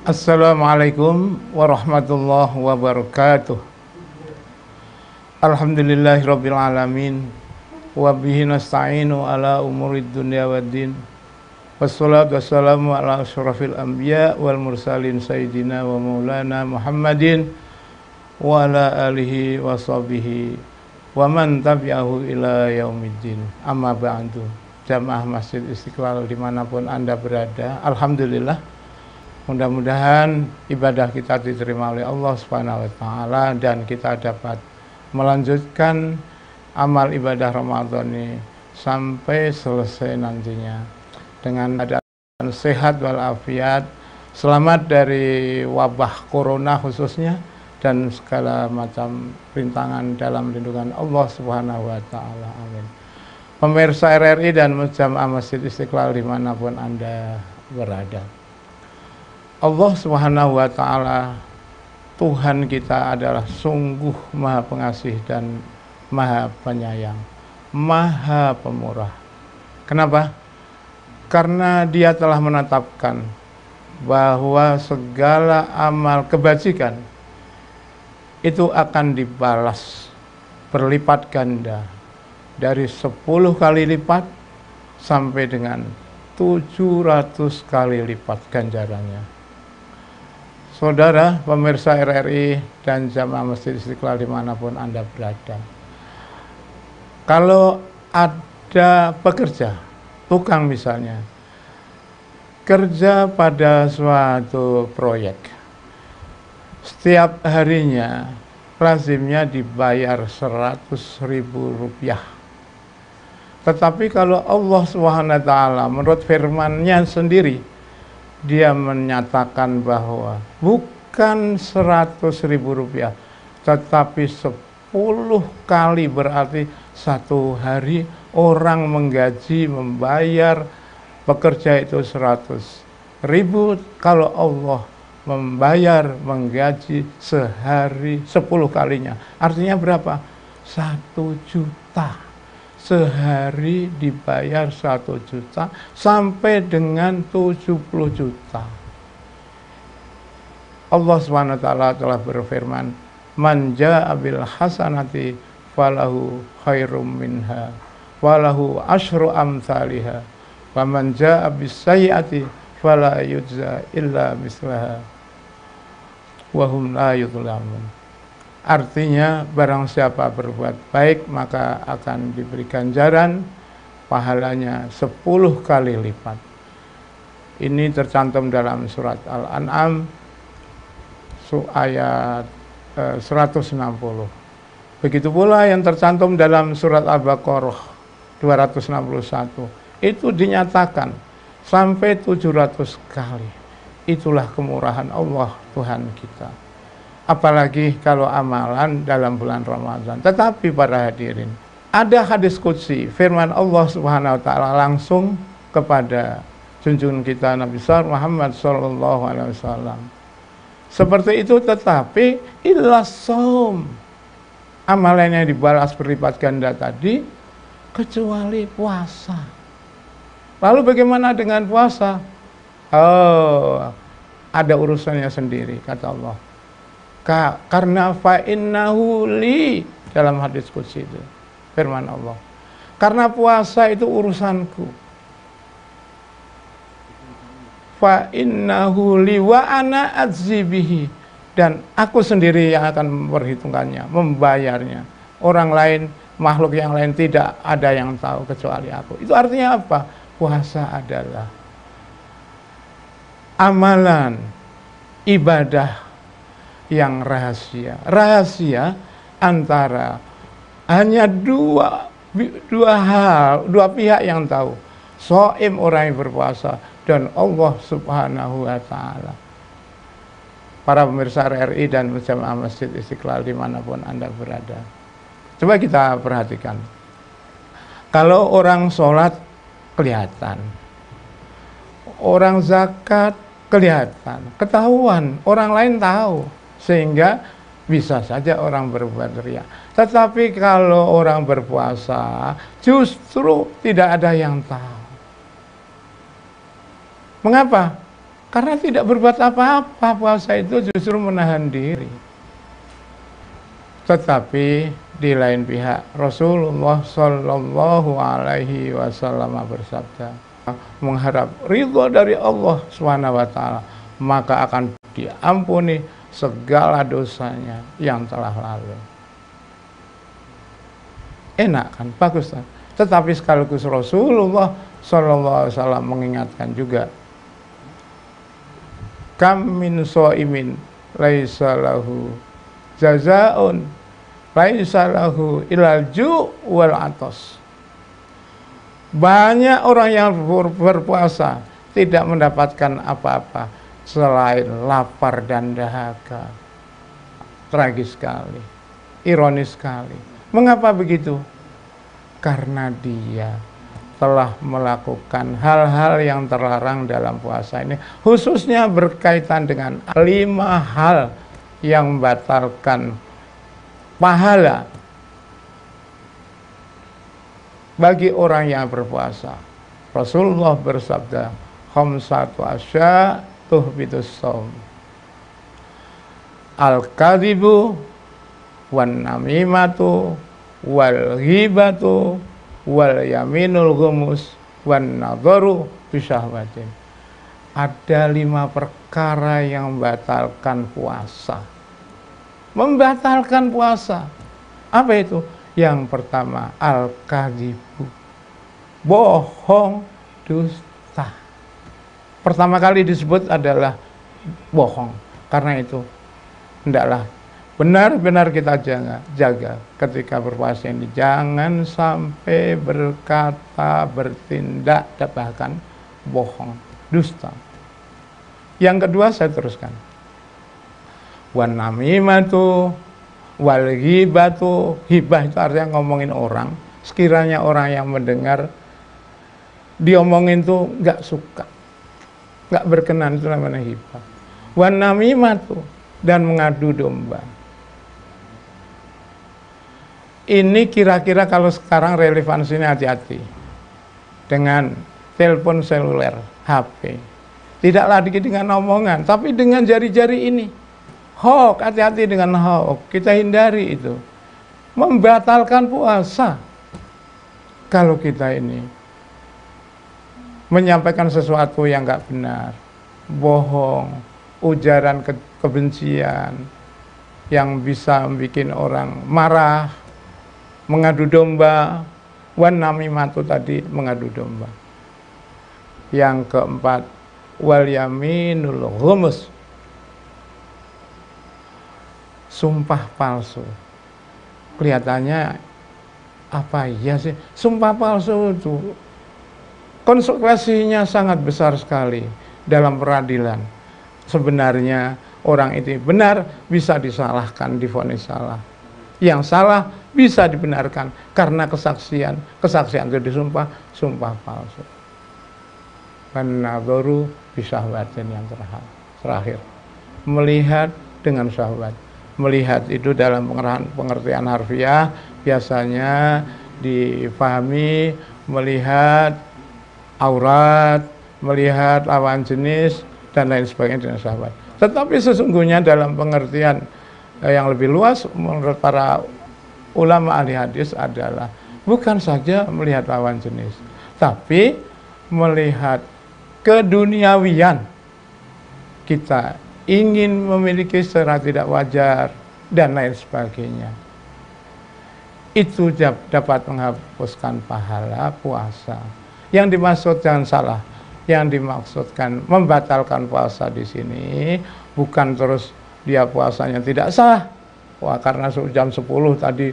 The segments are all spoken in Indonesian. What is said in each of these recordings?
Assalamualaikum warahmatullahi wabarakatuh. Alhamdulillahirabbil alamin wa bihi nasta'inu ala umurid dunya waddin. Wassalatu wassalamu ala asyrafil anbiya wal mursalin sayyidina wa maulana Muhammadin wa ala alihi wa sahbihi wa man tabi'ahu ila yaumiddin. Amma ba'du. Jamaah Masjid Istiqlal dimanapun Anda berada, alhamdulillah, mudah-mudahan ibadah kita diterima oleh Allah Subhanahu wa taala dan kita dapat melanjutkan amal ibadah Ramadan ini sampai selesai nantinya dengan keadaan sehat walafiat, selamat dari wabah corona khususnya dan segala macam rintangan dalam lindungan Allah Subhanahu wa taala. Amin. Pemirsa RRI dan Jamaah Masjid Istiqlal dimanapun Anda berada, Allah Subhanahu wa taala Tuhan kita adalah sungguh Maha Pengasih dan Maha Penyayang, Maha Pemurah. Kenapa? Karena Dia telah menetapkan bahwa segala amal kebajikan itu akan dibalas berlipat ganda dari 10 kali lipat sampai dengan 700 kali lipat ganjarannya. Saudara pemirsa RRI dan Jamaah Masjid Istiqlal dimanapun Anda berada, kalau ada pekerja, tukang misalnya, kerja pada suatu proyek, setiap harinya lazimnya dibayar 100.000 rupiah. Tetapi kalau Allah SWT menurut firman-Nya sendiri, Dia menyatakan bahwa bukan 100.000 rupiah, tetapi 10 kali, berarti satu hari orang menggaji, membayar pekerja itu 100.000. Kalau Allah membayar, menggaji sehari 10 kalinya, artinya berapa? 1 juta. Sehari dibayar 1 juta sampai dengan 70 juta. Allah SWT telah berfirman, man jaa bil hasanati falahu khairum minha walahu asyru amsalihha wa man jaa bis sayyiati fala yujza illa mislaha wa hum la yuzlamun. Artinya barang siapa berbuat baik maka akan diberi ganjaran pahalanya 10 kali lipat. Ini tercantum dalam surat Al-An'am ayat 160. Begitu pula yang tercantum dalam surat Al-Baqarah 261. Itu dinyatakan sampai 700 kali. Itulah kemurahan Allah Tuhan kita. Apalagi kalau amalan dalam bulan Ramadan. Tetapi para hadirin, ada hadis qudsi, firman Allah Subhanahu wa taala langsung kepada junjungan kita Nabi Muhammad sallallahu alaihi wasallam. Seperti itu, tetapi illa shaum, amalannya dibalas berlipat ganda tadi, kecuali puasa. Lalu bagaimana dengan puasa? Oh, ada urusannya sendiri, kata Allah. Karena fa'innahu li, dalam hadis qudsi itu firman Allah, karena puasa itu urusanku. Fa'innahu li wa ana adzibihi, dan aku sendiri yang akan memperhitungkannya, membayarnya. Orang lain, makhluk yang lain tidak ada yang tahu kecuali aku. Itu artinya apa? Puasa adalah amalan ibadah yang rahasia antara hanya dua pihak yang tahu, shaim orang yang berpuasa dan Allah Subhanahu wa taala. Para pemirsa RRI dan Jamaah Masjid Istiqlal dimanapun Anda berada, coba kita perhatikan. Kalau orang sholat kelihatan, orang zakat kelihatan, ketahuan, orang lain tahu, sehingga bisa saja orang berbuat riya. Tetapi kalau orang berpuasa justru tidak ada yang tahu. Mengapa? Karena tidak berbuat apa-apa, puasa itu justru menahan diri. Tetapi di lain pihak Rasulullah Shallallahu Alaihi Wasallam bersabda, mengharap ridho dari Allah Subhanahu Wa Taala, maka akan diampuni segala dosanya yang telah lalu. Enak kan, bagus kan? Tetapi sekaligus Rasulullah Shallallahu Alaihi Wasallam mengingatkan juga, kam min shaimin laisa lahu jazaun laisa lahu ilal ju' wal atos. Banyak orang yang berpuasa tidak mendapatkan apa-apa selain lapar dan dahaga. Tragis sekali, ironis sekali. Mengapa begitu? Karena dia telah melakukan hal-hal yang terlarang dalam puasa ini, khususnya berkaitan dengan 5 hal yang membatalkan pahala bagi orang yang berpuasa. Rasulullah bersabda, khamsatu asya tuhbitus shaum, al-kadhibu wan namimatu wal ghibatu wal yaminul ghumus wan nadharu bisyahwatin. Ada 5 perkara yang membatalkan puasa. Membatalkan puasa. Apa itu? Yang pertama, al-kadhibu, bohong, dusta. Pertama kali disebut adalah bohong. Karena itu hendaklah benar-benar kita jaga ketika berpuasa ini. Jangan sampai berkata, bertindak, bahkan bohong, dusta. Yang kedua saya teruskan. Wan namimatu wal ghibatu. Hibah itu artinya ngomongin orang. Sekiranya orang yang mendengar diomongin tuh nggak suka, nggak berkenan, itu namanya hibah. Wan namimatu, dan mengadu domba. Ini kira-kira kalau sekarang relevansinya hati-hati dengan telepon seluler, HP. Tidak lagi dengan omongan, tapi dengan jari-jari ini. Hoax, hati-hati dengan hoax. Kita hindari itu. Membatalkan puasa. Kalau kita ini menyampaikan sesuatu yang nggak benar, bohong, ujaran kebencian yang bisa membuat orang marah, mengadu domba, wan namimatu tadi mengadu domba. Yang keempat, wal yaminul ghumus, sumpah palsu. Kelihatannya apa iya sih sumpah palsu itu? Konsekuensinya sangat besar sekali dalam peradilan. Sebenarnya orang itu benar bisa disalahkan, divonis salah. Yang salah bisa dibenarkan karena kesaksian itu disumpah, sumpah palsu. An-nadharu bisyahwatin, yang terakhir, melihat dengan syahwat. Melihat itu dalam pengertian harfiah biasanya difahami melihat aurat, melihat lawan jenis dan lain sebagainya dengan syahwat. Tetapi sesungguhnya dalam pengertian yang lebih luas menurut para ulama ahli hadis adalah bukan saja melihat lawan jenis, tapi melihat keduniawian. Kita ingin memiliki secara tidak wajar dan lain sebagainya. Itu dapat menghapuskan pahala puasa. Yang dimaksud, jangan salah, yang dimaksudkan membatalkan puasa di sini bukan terus dia puasanya tidak sah. Wah, karena jam 10 tadi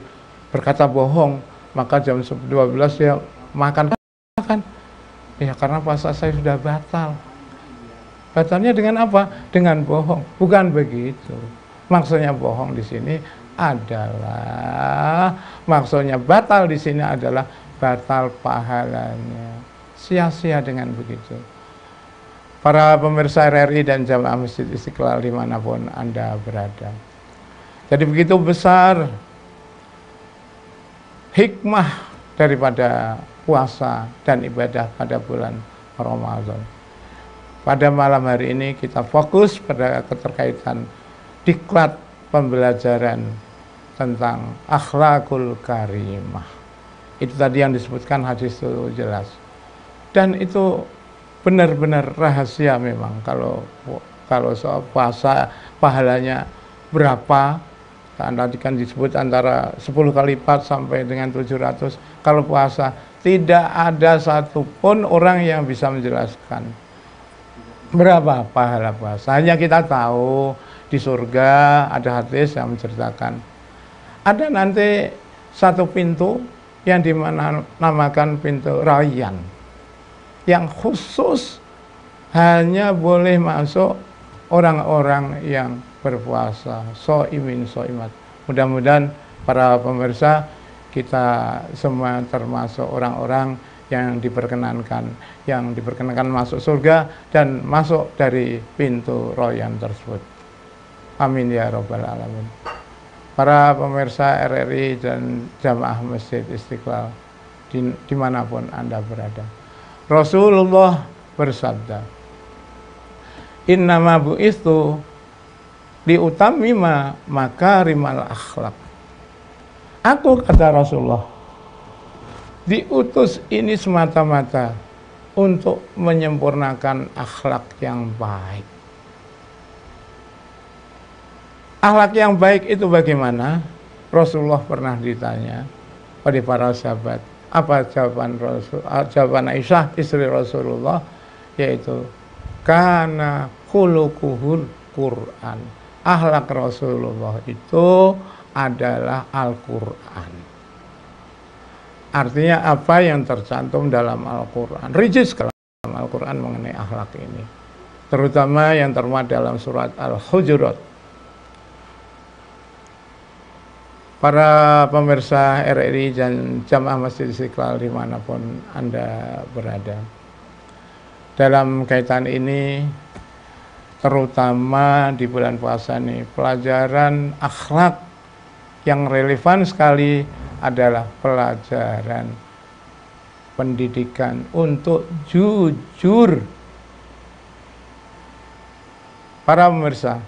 berkata bohong, maka jam 12 dia makan. Ya karena puasa saya sudah batal. Batalnya dengan apa? Dengan bohong. Bukan begitu. Maksudnya bohong di sini adalah, maksudnya batal di sini adalah batal pahalanya. Sia-sia dengan begitu. Para pemirsa RRI dan jamaah Masjid Istiqlal dimanapun Anda berada. Jadi begitu besar hikmah daripada puasa dan ibadah pada bulan Ramadan. Pada malam hari ini kita fokus pada keterkaitan diklat pembelajaran tentang akhlakul karimah. Itu tadi yang disebutkan hadis itu jelas. Dan itu benar-benar rahasia memang. Kalau soal puasa pahalanya berapa, tadi kan disebut antara 10 kali lipat sampai dengan 700. Kalau puasa tidak ada satupun orang yang bisa menjelaskan berapa pahala puasa. Hanya kita tahu di surga ada hadis yang menceritakan ada nanti satu pintu yang dinamakan pintu Rayyan, yang khusus hanya boleh masuk orang-orang yang berpuasa, soimin soimat. Mudah-mudahan para pemirsa kita semua termasuk orang-orang yang diperkenankan masuk surga dan masuk dari pintu Rayyan tersebut. Amin ya rabbal alamin. Para pemirsa RRI dan jamaah Masjid Istiqlal dimanapun Anda berada, Rasulullah bersabda, innama bu'istu liutammima makarimal akhlak. Aku, kata Rasulullah, diutus ini semata-mata untuk menyempurnakan akhlak yang baik. Akhlak yang baik itu bagaimana? Rasulullah pernah ditanya oleh para sahabat. Apa jawaban jawaban Aisyah, istri Rasulullah, yaitu kana khuluquhul Quran. Akhlak Rasulullah itu adalah Al-Quran. Artinya apa yang tercantum dalam Al-Quran, rijis dalam Al-Quran mengenai akhlak ini, terutama yang termuat dalam surat Al-Hujurat. Para pemirsa RRI dan jamaah Masjid Istiqlal dimanapun Anda berada, dalam kaitan ini, terutama di bulan puasa ini, pelajaran akhlak yang relevan sekali adalah pelajaran pendidikan untuk jujur. Para pemirsa,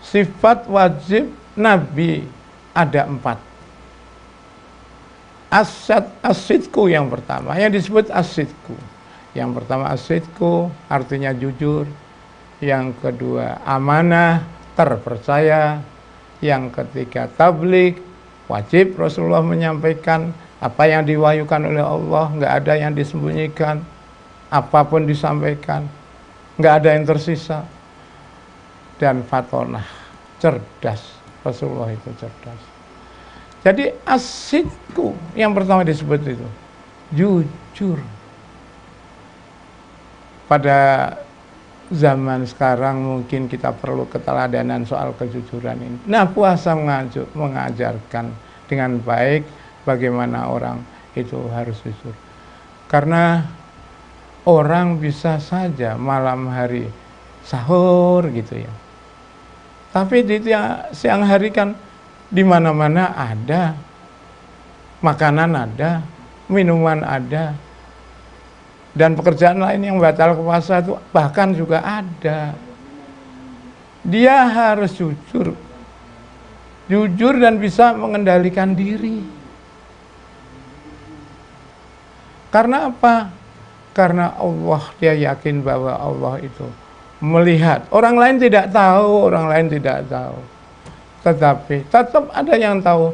sifat wajib Nabi ada 4. Asidku yang pertama, yang disebut asidku. Yang pertama asidku artinya jujur. Yang kedua amanah, terpercaya. Yang ketiga tabligh, wajib Rasulullah menyampaikan apa yang diwahyukan oleh Allah, nggak ada yang disembunyikan, apapun disampaikan, nggak ada yang tersisa. Dan fatonah, cerdas. Rasulullah itu cerdas. Jadi asidku yang pertama disebut itu jujur. Pada zaman sekarang mungkin kita perlu keteladanan soal kejujuran ini. Nah, puasa mengajarkan dengan baik bagaimana orang itu harus jujur. Karena orang bisa saja malam hari sahur gitu ya, tapi di siang hari kan di mana-mana ada makanan, ada minuman, ada, dan pekerjaan lain yang batal puasa itu bahkan juga ada. Dia harus jujur dan bisa mengendalikan diri. Karena apa? Karena Allah, dia yakin bahwa Allah itu melihat. Orang lain tidak tahu, tetapi tetap ada yang tahu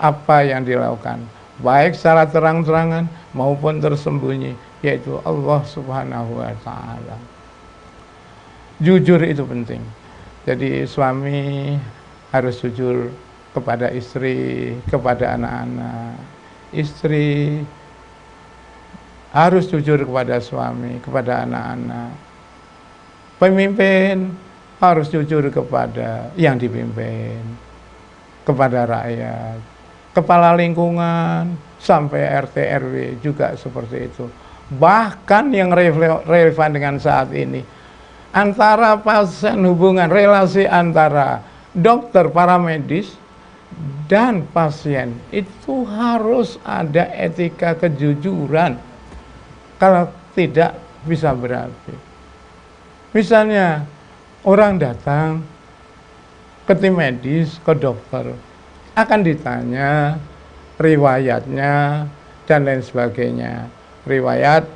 apa yang dilakukan, baik secara terang-terangan maupun tersembunyi, yaitu Allah Subhanahu wa ta'ala. Jujur itu penting. Jadi suami harus jujur kepada istri, kepada anak-anak. Istri harus jujur kepada suami, kepada anak-anak. Pemimpin harus jujur kepada yang dipimpin, kepada rakyat, kepala lingkungan, sampai RT RW juga seperti itu. Bahkan yang relevan dengan saat ini, antara pasien, hubungan relasi antara dokter, paramedis dan pasien itu harus ada etika kejujuran. Kalau tidak bisa berapi. Misalnya orang datang ke tim medis, ke dokter, akan ditanya riwayatnya dan lain sebagainya, riwayat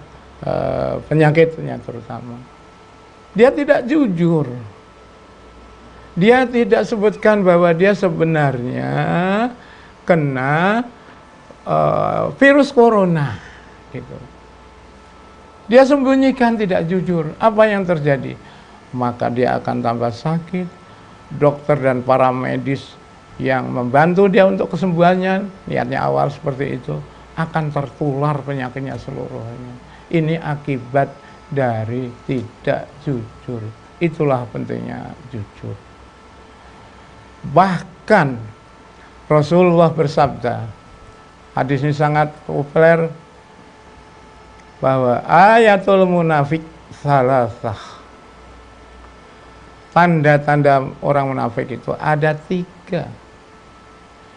penyakitnya terutama. Dia tidak jujur, dia tidak sebutkan bahwa dia sebenarnya kena virus corona, gitu. Dia sembunyikan, tidak jujur. Apa yang terjadi? Maka dia akan tambah sakit. Dokter dan para medis yang membantu dia untuk kesembuhannya, niatnya awal seperti itu, akan tertular penyakitnya seluruhnya. Ini akibat dari tidak jujur. Itulah pentingnya jujur. Bahkan Rasulullah bersabda, hadis ini sangat populer, bahwa ayatul munafik salasah. Tanda-tanda orang munafik itu ada 3.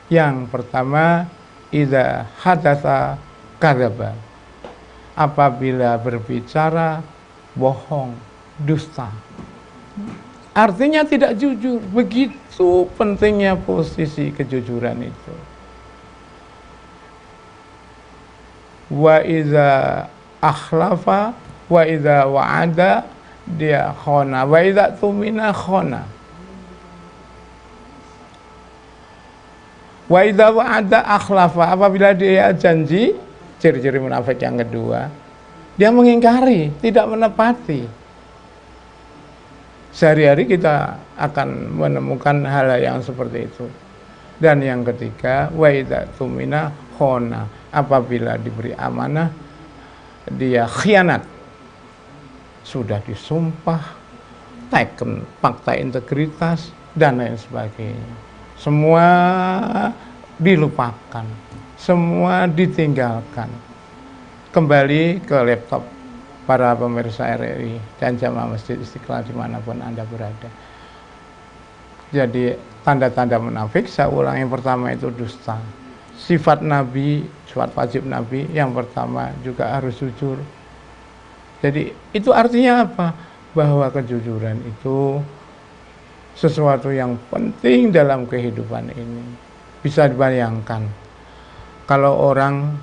Yang pertama, idza hadatsa kadzaba. Apabila berbicara bohong, dusta. Artinya tidak jujur. Begitu pentingnya posisi kejujuran itu. Wa idza akhlafa wa idza wa'ada dia khona wa idza tumina khona. Wa idza wa'ada akhlafa, apabila dia janji, ciri-ciri munafik yang kedua, dia mengingkari, tidak menepati. Sehari-hari kita akan menemukan hal yang seperti itu. Dan yang ketiga, wa idza tumina khona, apabila diberi amanah dia khianat. Sudah disumpah, teken fakta integritas dan lain sebagainya. Semua dilupakan, semua ditinggalkan. Kembali ke laptop para pemirsa RRI dan jamaah Masjid Istiqlal dimanapun Anda berada. Jadi tanda-tanda munafik, saya ulang, yang pertama itu dusta. Sifat Nabi, sifat wajib Nabi, yang pertama juga harus jujur. Jadi itu artinya apa? Bahwa kejujuran itu sesuatu yang penting dalam kehidupan ini. Bisa dibayangkan, kalau orang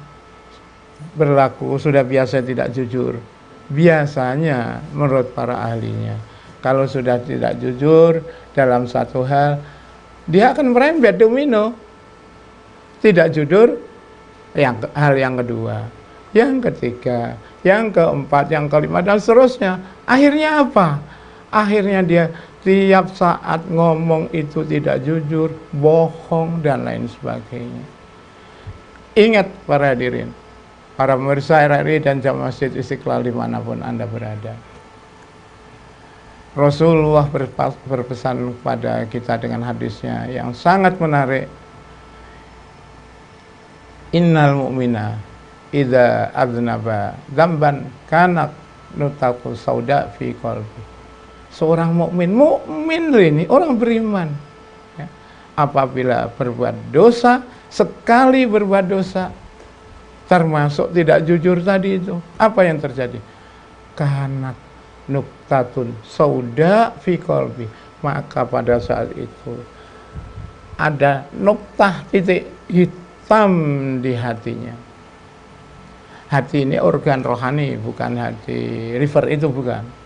berlaku sudah biasa tidak jujur, biasanya menurut para ahlinya, kalau sudah tidak jujur dalam satu hal, dia akan merembet domino. Tidak jujur, hal yang kedua, yang ketiga, yang keempat, yang kelima, dan seterusnya. Akhirnya apa? Akhirnya dia tiap saat ngomong itu tidak jujur, bohong, dan lain sebagainya. Ingat para hadirin, para pemirsa RRI dan jamaah Masjid Istiqlal dimanapun Anda berada, Rasulullah berpesan kepada kita dengan hadisnya yang sangat menarik. Innal mu'mina idza adznaba dzamban kana nutaqu sauda fi qalbi. Seorang mukmin ini orang beriman, ya, apabila berbuat dosa, sekali berbuat dosa, termasuk tidak jujur tadi itu, apa yang terjadi? Kanat nuktatun sauda fi qalbi, maka pada saat itu ada nuktah, titik hitam di hatinya. Hati ini organ rohani, bukan hati river, itu bukan.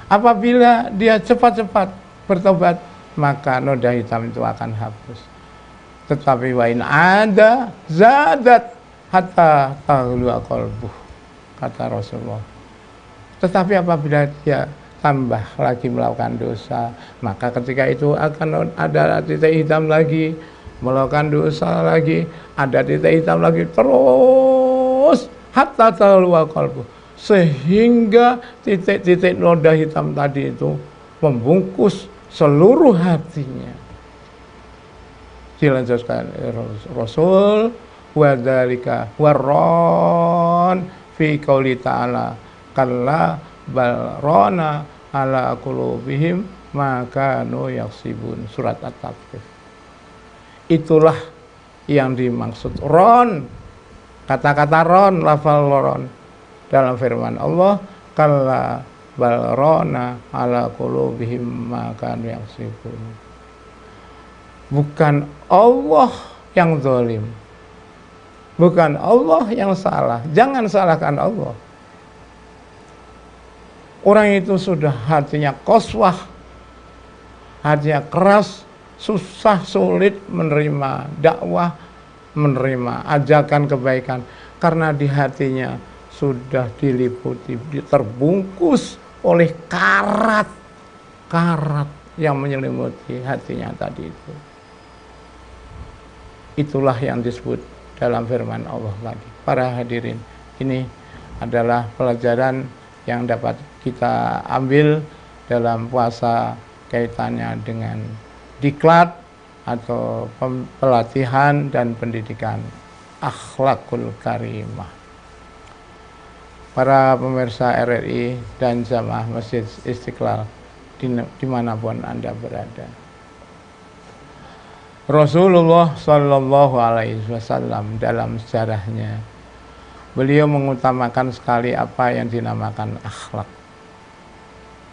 Apabila dia cepat-cepat bertobat, maka noda hitam itu akan hapus. Tetapi wa in ada zadat hatta taghlu qalbuh, kata Rasulullah. Tetapi apabila dia tambah lagi melakukan dosa, maka ketika itu akan ada titik hitam lagi, melakukan dosa lagi, ada titik hitam lagi, terus hatta taghlu qalbuh, sehingga titik-titik noda hitam tadi itu membungkus seluruh hatinya. Dilanjutkan Rasul, wa dzalika warron fi qouli ta'ala kalla bal rana ala qulubihim ma kanu yaksibun, surat At-Taffif. Itulah yang dimaksud ron, kata-kata ron, lafal ron, dalam firman Allah, kalla bal rana ala qulubihim ma kanu yaksibun. Bukan Allah yang zalim, bukan Allah yang salah. Jangan salahkan Allah. Orang itu sudah hatinya qaswah, hatinya keras, susah sulit menerima dakwah, menerima ajakan kebaikan, karena di hatinya sudah diliputi, terbungkus oleh karat yang menyelimuti hatinya tadi itu. Itulah yang disebut dalam firman Allah tadi. Para hadirin, ini adalah pelajaran yang dapat kita ambil dalam puasa kaitannya dengan diklat atau pelatihan dan pendidikan akhlakul karimah. Para pemirsa RRI dan jamaah Masjid Istiqlal dimanapun Anda berada, Rasulullah Shallallahu Alaihi Wasallam dalam sejarahnya, beliau mengutamakan sekali apa yang dinamakan akhlak.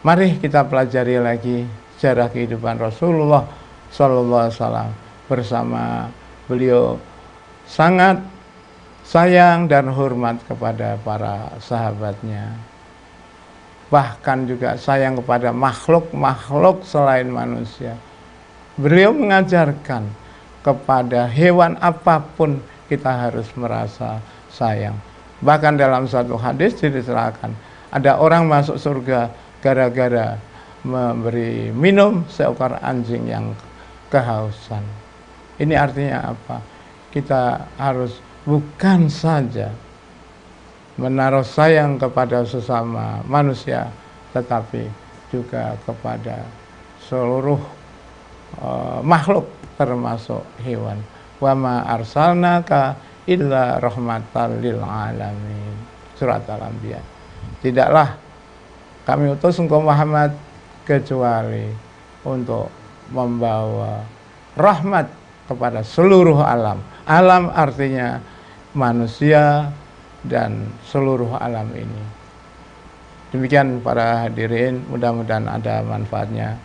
Mari kita pelajari lagi sejarah kehidupan Rasulullah Shallallahu Alaihi Wasallam bersama beliau sangat sayang dan hormat kepada para sahabatnya, bahkan juga sayang kepada makhluk-makhluk selain manusia. Beliau mengajarkan kepada hewan apapun kita harus merasa sayang. Bahkan dalam satu hadis diceritakan, ada orang masuk surga gara-gara memberi minum seekor anjing yang kehausan. Ini artinya apa? Kita harus bukan saja menaruh sayang kepada sesama manusia, tetapi juga kepada seluruh makhluk termasuk hewan. Wa ma arsalnaka illa rahmatan lil alamin. Surat Al-Anbiya. Tidaklah kami utus engkau Muhammad kecuali untuk membawa rahmat kepada seluruh alam. Alam artinya manusia dan seluruh alam ini. Demikian para hadirin, mudah-mudahan ada manfaatnya.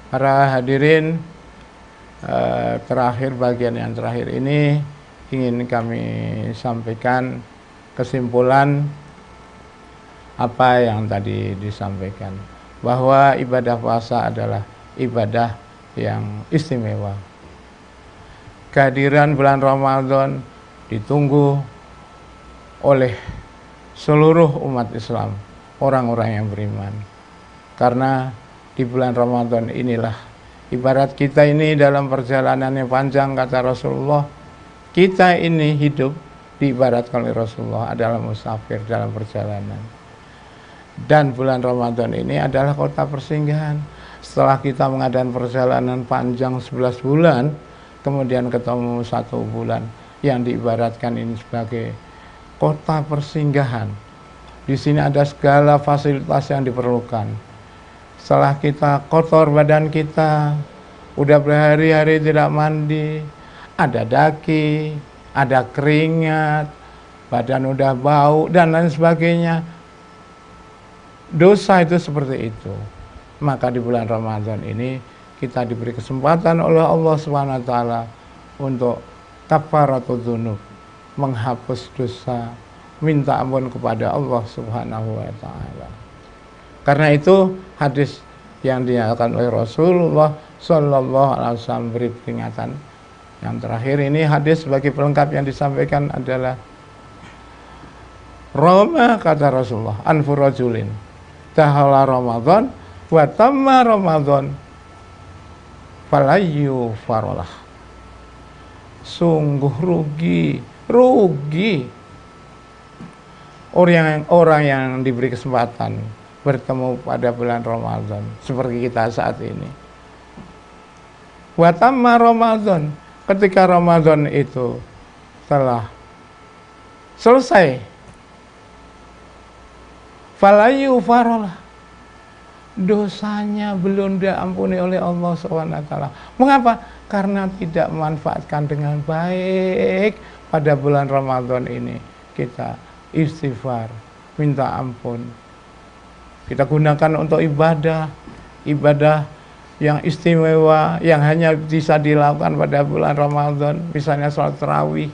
Para hadirin, bagian yang terakhir ini ingin kami sampaikan kesimpulan apa yang tadi disampaikan, bahwa ibadah puasa adalah ibadah yang istimewa. Kehadiran bulan Ramadan ditunggu oleh seluruh umat Islam, orang-orang yang beriman, karena di bulan Ramadan inilah ibarat kita ini dalam perjalanan yang panjang, kata Rasulullah, kita ini hidup diibaratkan oleh Rasulullah adalah musafir dalam perjalanan. Dan bulan Ramadan ini adalah kota persinggahan. Setelah kita mengadakan perjalanan panjang 11 bulan, kemudian ketemu 1 bulan yang diibaratkan ini sebagai kota persinggahan. Di sini ada segala fasilitas yang diperlukan. Setelah kita kotor badan kita, udah berhari-hari tidak mandi, ada daki, ada keringat, badan udah bau, dan lain sebagainya. Dosa itu seperti itu. Maka di bulan Ramadan ini kita diberi kesempatan oleh Allah SWT untuk kafaratul dzunub, menghapus dosa, minta ampun kepada Allah SWT. Karena itu hadis yang dinyatakan oleh Rasulullah Sallallahu Alaihi Wasallam beri peringatan. Yang terakhir ini hadis sebagai pelengkap yang disampaikan adalah Roma, kata Rasulullah, anfu rajulin tahala Ramadan wa tamma Ramadan falayyu farolah. Sungguh rugi orang yang diberi kesempatan bertemu pada bulan Ramadan seperti kita saat ini. Wa tamma Ramadan, ketika Ramadan itu telah selesai, falayyu farolah, dosanya belum diampuni oleh Allah SWT. Mengapa? Karena tidak memanfaatkan dengan baik pada bulan Ramadan ini. Kita istighfar, minta ampun. Kita gunakan untuk ibadah, ibadah yang istimewa, yang hanya bisa dilakukan pada bulan Ramadan, misalnya sholat tarawih.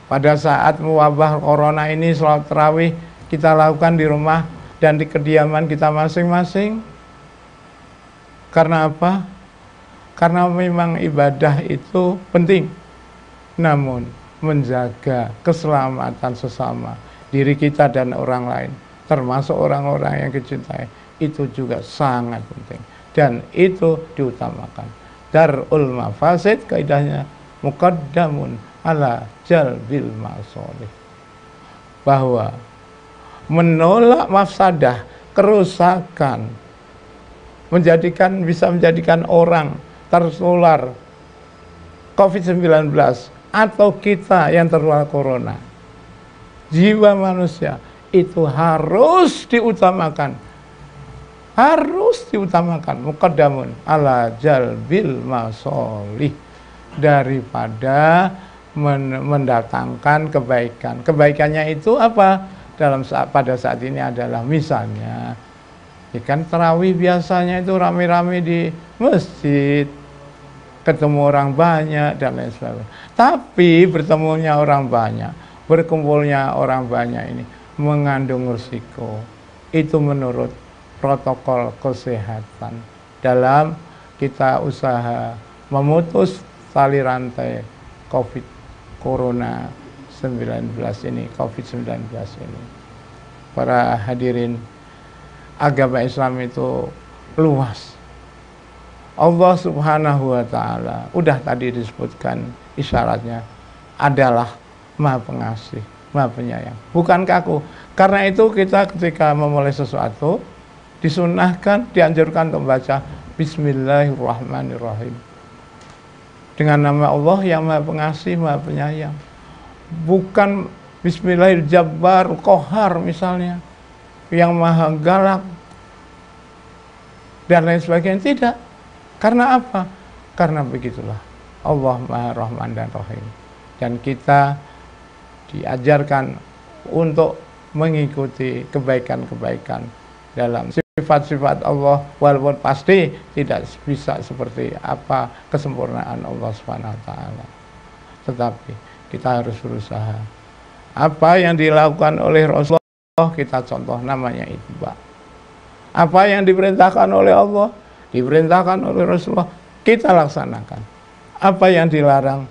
Pada saat wabah corona ini, sholat tarawih kita lakukan di rumah dan di kediaman kita masing-masing. Karena apa? Karena memang ibadah itu penting, namun menjaga keselamatan sesama, diri kita dan orang lain, termasuk orang-orang yang kita cintai, itu juga sangat penting dan itu diutamakan. Darul mafasid kaidahnya muqaddamun ala jalbil masolih, bahwa menolak mafsadah, kerusakan, bisa menjadikan orang tertular COVID-19 atau kita yang tertular corona. Jiwa manusia itu harus diutamakan, muqaddamun ala jalbil masolih, daripada mendatangkan kebaikan. Kebaikannya itu apa? Pada saat ini adalah misalnya ikan tarawih biasanya itu rame-rame di masjid, ketemu orang banyak dan lain sebagainya. Tapi bertemunya orang banyak, berkumpulnya orang banyak ini mengandung risiko. Itu menurut protokol kesehatan dalam kita usaha memutus tali rantai COVID-19 ini. Para hadirin, agama Islam itu luas. Allah Subhanahu wa Ta'ala, udah tadi disebutkan isyaratnya, adalah Maha Pengasih, Maha Penyayang, bukan kaku. Karena itu kita ketika memulai sesuatu disunahkan, dianjurkan untuk membaca Bismillahirrahmanirrahim, dengan nama Allah yang Maha Pengasih, Maha Penyayang. Bukan Bismillahirrahmanirrahim Qahar misalnya, yang Maha Galak dan lain sebagainya. Tidak. Karena apa? Karena begitulah Allah Maha Rahman dan Rahim, dan kita diajarkan untuk mengikuti kebaikan-kebaikan dalam sifat-sifat Allah, walaupun pasti tidak bisa seperti apa kesempurnaan Allah Subhanahu wa Ta'ala, tetapi kita harus berusaha. Apa yang dilakukan oleh Rasulullah kita contoh, namanya ittiba. Apa yang diperintahkan oleh Allah, diperintahkan oleh Rasulullah, kita laksanakan. Apa yang dilarang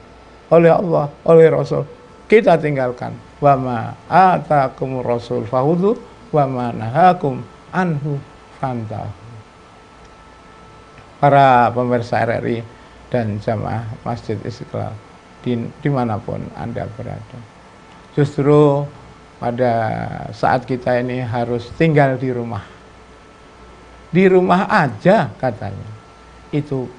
oleh Allah, oleh Rasul, kita tinggalkan. Wa ma atakumur rasul fahudhu wa ma nahakum anhu fantahu. Para pemirsa RRI dan jamaah Masjid Istiqlal dimanapun Anda berada, justru pada saat kita ini harus tinggal di rumah aja katanya, itu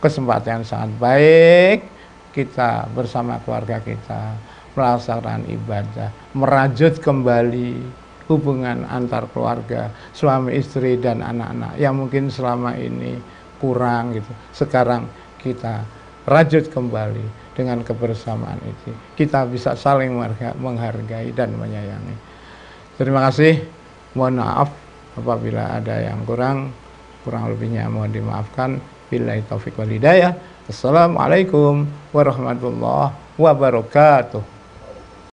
kesempatan yang sangat baik kita bersama keluarga kita melaksanakan ibadah, merajut kembali hubungan antar keluarga, suami istri dan anak-anak yang mungkin selama ini kurang gitu. Sekarang kita rajut kembali dengan kebersamaan itu. Kita bisa saling menghargai dan menyayangi. Terima kasih. Mohon maaf apabila ada yang kurang lebihnya mohon dimaafkan. Billahi taufiq wal hidayah. Assalamualaikum warahmatullahi wabarakatuh.